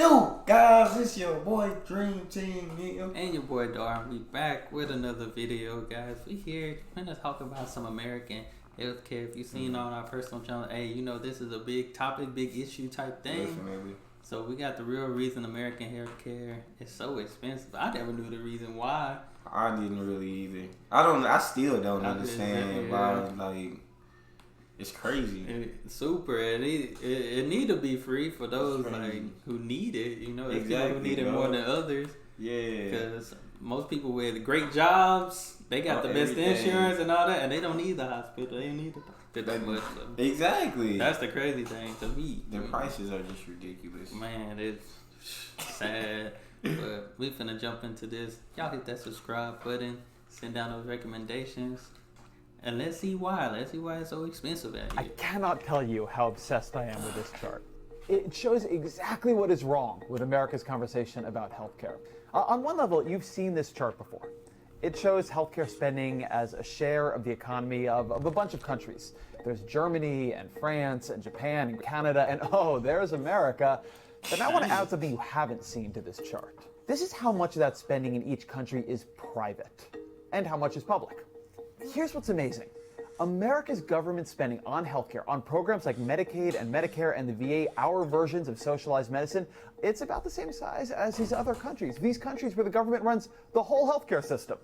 Yo, guys, it's your boy Dream Team here. And your boy Dar. We back with another video, guys. We here gonna talk about some American healthcare. If you've seen on our personal channel, hey, you know this is a big topic, big issue type thing. Definitely. So we got the real reason American healthcare is so expensive. I never knew the reason why. I didn't really either. I still don't understand why. Like, it's crazy. Super. It need to be free for those like who need it. You know, people who need it more than others. Yeah. Because most people with great jobs, they got the best insurance and all that, and they don't need the hospital. They don't need that much. So. Exactly. That's the crazy thing to me. The prices are just ridiculous. Man, it's sad. But we finna jump into this. Y'all hit that subscribe button. Send down those recommendations. And let's see why. Let's see why it's so expensive out here. I cannot tell you how obsessed I am with this chart. It shows exactly what is wrong with America's conversation about healthcare. On one level, you've seen this chart before. It shows healthcare spending as a share of the economy of a bunch of countries. There's Germany and France and Japan and Canada and oh, there's America. But now I want to add something you haven't seen to this chart. This is how much of that spending in each country is private and how much is public. Here's what's amazing. America's government spending on healthcare, on programs like Medicaid and Medicare and the VA, our versions of socialized medicine, it's about the same size as these other countries. These countries where the government runs the whole healthcare system.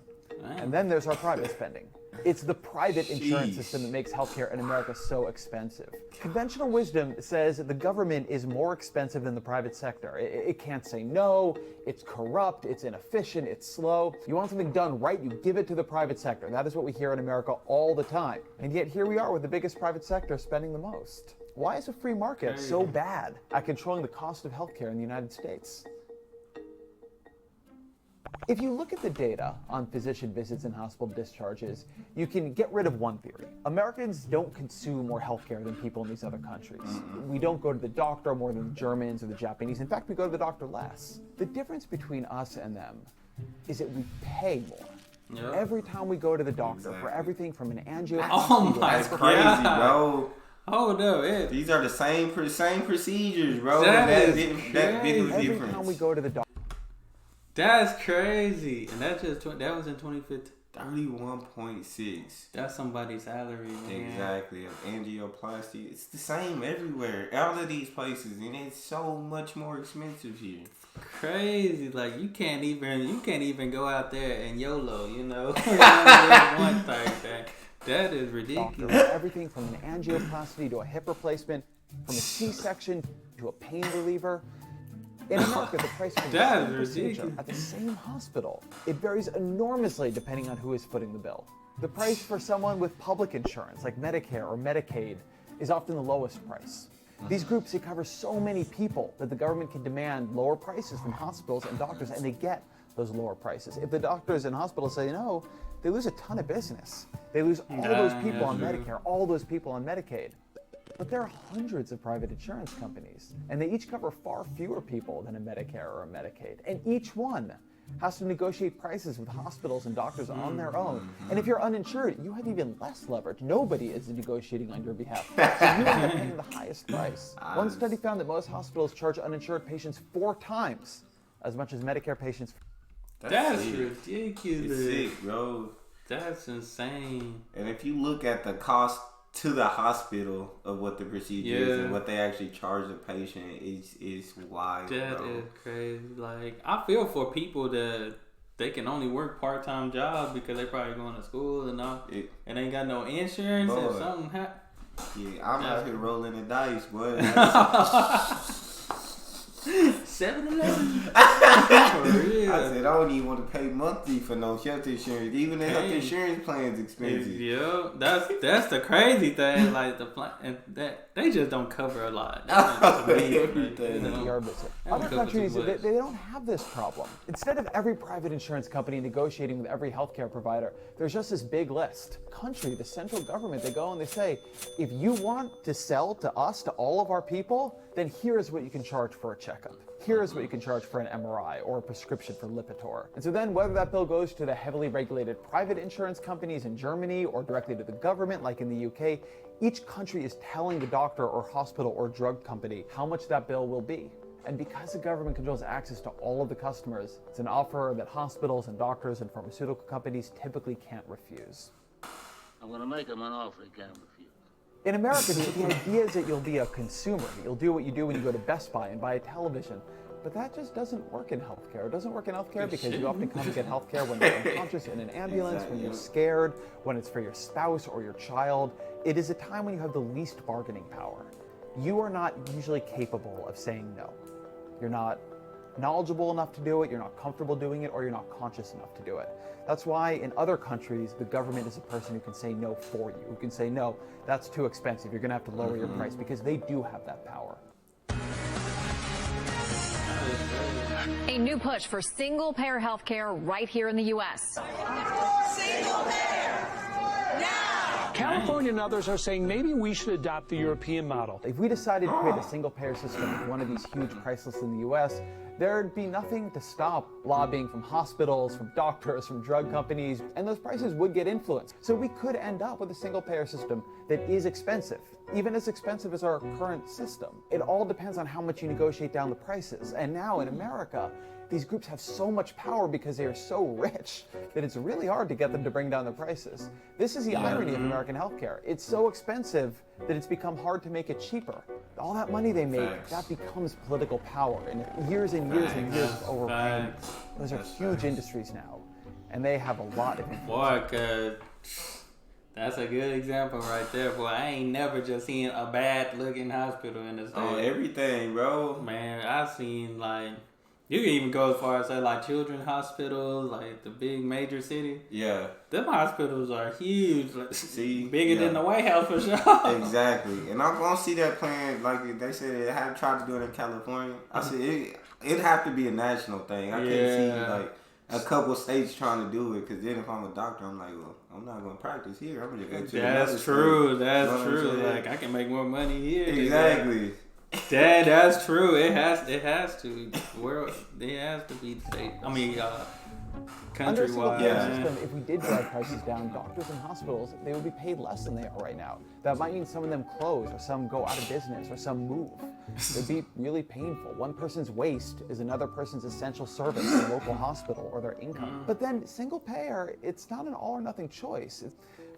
And then there's our private spending. It's the private insurance system that makes healthcare in America so expensive. Conventional wisdom says the government is more expensive than the private sector. It can't say no, it's corrupt, it's inefficient, it's slow. You want something done right, you give it to the private sector. That is what we hear in America all the time. And yet here we are with the biggest private sector spending the most. Why is a free market so bad at controlling the cost of healthcare in the United States? If you look at the data on physician visits and hospital discharges, you can get rid of one theory. Americans don't consume more healthcare than people in these other countries. We don't go to the doctor more than the Germans or the Japanese. In fact, we go to the doctor less. The difference between us and them is that we pay more. Yep. Every time we go to the doctor for everything from an angioplasty that's crazy, bro. Hold up, these are the same procedures, bro. That big of a difference. Every time we go to the doctor. That's crazy, and that was in 2015. 31.6. That's somebody's salary, man. Exactly. Angioplasty. It's the same everywhere. All of these places, and it's so much more expensive here. Crazy. Like you can't even go out there and YOLO. You know, one thing that is ridiculous. Everything from an angioplasty to a hip replacement, from a C-section to a pain reliever. In America, the price for the same procedure at the same hospital, it varies enormously depending on who is footing the bill. The price for someone with public insurance, like Medicare or Medicaid, is often the lowest price. These groups, they cover so many people that the government can demand lower prices from hospitals and doctors, and they get those lower prices. If the doctors and hospitals say no, they lose a ton of business. They lose all those people on Medicare, all those people on Medicaid. But there are hundreds of private insurance companies, and they each cover far fewer people than a Medicare or a Medicaid. And each one has to negotiate prices with hospitals and doctors on their own. And if you're uninsured, you have even less leverage. Nobody is negotiating on your behalf. So you end up paying the highest price. One study found that most hospitals charge uninsured patients 4 times as much as Medicare patients. That's ridiculous. It's sick, bro. That's insane. And if you look at the cost to the hospital of what the procedure is and what they actually charge the patient is wild. That is crazy. Like I feel for people that they can only work part-time jobs because they probably going to school and all, and ain't got no insurance. Boy. If something happens, I'm out here rolling the dice, boy. 7-Eleven. I said I don't even want to pay monthly for no health insurance. Even the health insurance plan's expensive. Yeah, that's the crazy thing. Like the plan, that they just don't cover a lot. Everything. Other countries, they don't have this problem. Instead of every private insurance company negotiating with every healthcare provider, there's just this big list. Country, the central government, they go and they say, if you want to sell to us, to all of our people, then here is what you can charge for a checkup. Here is what you can charge for an MRI or a prescription for Lipitor. And so then whether that bill goes to the heavily regulated private insurance companies in Germany or directly to the government like in the UK, each country is telling the doctor or hospital or drug company how much that bill will be. And because the government controls access to all of the customers, it's an offer that hospitals and doctors and pharmaceutical companies typically can't refuse. I'm going to make them an offer they can't refuse. In America, the idea is that you'll be a consumer, that you'll do what you do when you go to Best Buy and buy a television. But that just doesn't work in healthcare. It doesn't work in healthcare because you often come to get healthcare when you're unconscious in an ambulance, when you're scared, when it's for your spouse or your child. It is a time when you have the least bargaining power. You are not usually capable of saying no. You're not knowledgeable enough to do it, you're not comfortable doing it, or you're not conscious enough to do it. That's why in other countries, the government is a person who can say no for you, who can say, no, that's too expensive, you're gonna have to lower your price, because they do have that power. A new push for single-payer health care right here in the U.S. Single payer! Now! California and others are saying maybe we should adopt the European model. If we decided to create a single-payer system with one of these huge price lists in the U.S., there'd be nothing to stop lobbying from hospitals, from doctors, from drug companies, and those prices would get influenced. So we could end up with a single-payer system that is expensive, even as expensive as our current system. It all depends on how much you negotiate down the prices. And now in America, these groups have so much power because they are so rich that it's really hard to get them to bring down the prices. This is the irony of American healthcare. It's so expensive that it's become hard to make it cheaper. All that money they make, that becomes political power, and years and years and years of overpayment. Those are huge industries now, and they have a lot of influence. Boy, cause that's a good example right there, boy. I ain't never just seen a bad looking hospital in the state. Oh, everything, bro. Man, I've seen like, you can even go as far as say like children's hospitals, like the big major city. Yeah. Them hospitals are huge. Like, see, bigger than the White House for sure. Exactly. And I don't see that plan like they said they have tried to do it in California. I said it'd have to be a national thing. I can't see like a couple states trying to do it, because then if I'm a doctor, I'm like, well, I'm not going to practice here. I'm going to go to That's true. State. That's you know true. Like I can make more money here. Exactly. That's true. It has to. Where it has to be state. I mean, Under a single-payer countrywide. system, if we did drive prices down, doctors and hospitals, they would be paid less than they are right now. That might mean some of them close, or some go out of business, or some move. It would be really painful. One person's waste is another person's essential service in a local hospital or their income. But then single-payer, it's not an all-or-nothing choice.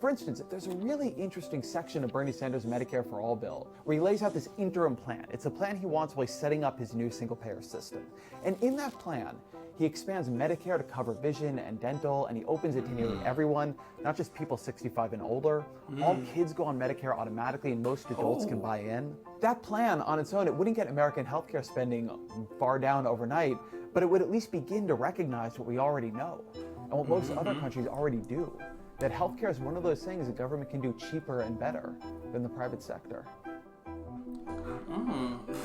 For instance, there's a really interesting section of Bernie Sanders' Medicare for All bill where he lays out this interim plan. It's a plan he wants while he's setting up his new single-payer system. And in that plan, he expands Medicare to cover vision and dental, and he opens it to nearly everyone, not just people 65 and older. All kids go on Medicare automatically, and most adults can buy in. That plan on its own, it wouldn't get American healthcare spending far down overnight, but it would at least begin to recognize what we already know, and what most other countries already do. That healthcare is one of those things the government can do cheaper and better than the private sector.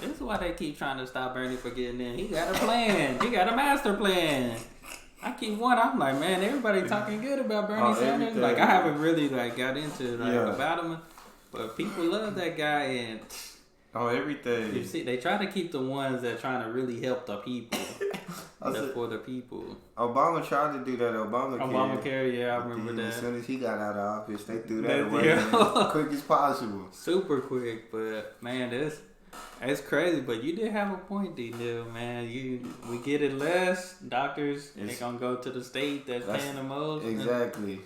This is why they keep trying to stop Bernie from getting in. He got a plan. He got a master plan. I keep one. I'm like, man, everybody talking good about Bernie Sanders. Everything. Like, I haven't really like got into about him, but people love that guy, and everything. you see, they try to keep the ones that trying to really help the people. That's for the people. Obama tried to do that. Obamacare, yeah, I remember that. As soon as he got out of office, they threw that away as quick as possible. Super quick, but man, it's crazy. But you did have a point, D-Neil, man. We get it less. Doctors, they gonna go to the state that's paying the most. Exactly.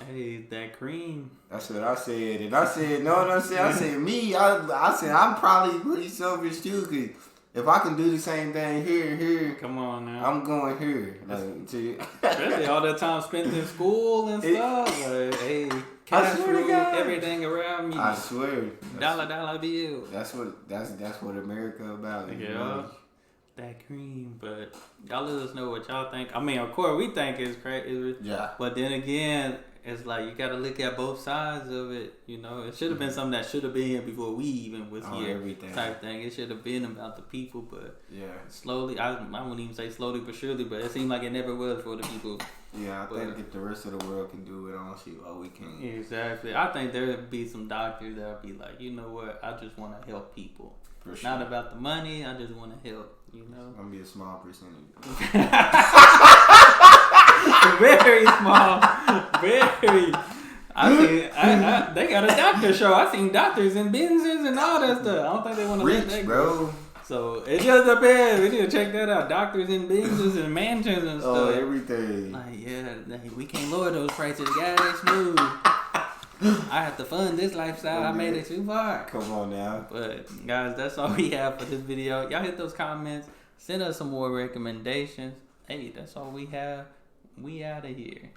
Hey, that cream. That's what I said. And I said, no, I said me. I said, I'm probably pretty selfish too, because if I can do the same thing here, come on now, I'm going here. Like, especially all that time spent in school and stuff. Like, hey, cash rules everything around me. I swear. Dollar bill. That's what America about. Yeah. Know? That cream, but y'all let us know what y'all think. I mean, of course, we think it's crazy. Yeah. But then again, it's like you got to look at both sides of it. You know, it should have been something that should have been here before we even was here. Everything. Type thing. It should have been about the people, but slowly. I wouldn't even say slowly but surely, but it seemed like it never was for the people. Yeah, I think if the rest of the world can do it, I don't see why we can't. Exactly. I think there'll be some doctors that'll be like, you know what? I just want to help people. For sure. Not about the money. I just want to help. You know, it's gonna be a small percentage. Very small. Very. They got a doctor show. I seen doctors in Benzes and all that stuff. I don't think they want to let that bro. go. So it just depends. We need to check that out. Doctors in businesses and mansions and stuff. Oh, everything. Like, yeah, we can't lower those prices. Gas ain't smooth. I have to fund this lifestyle. I made it too far. Come on now. But guys, that's all we have for this video. Y'all hit those comments. Send us some more recommendations. Hey, that's all we have. We out of here.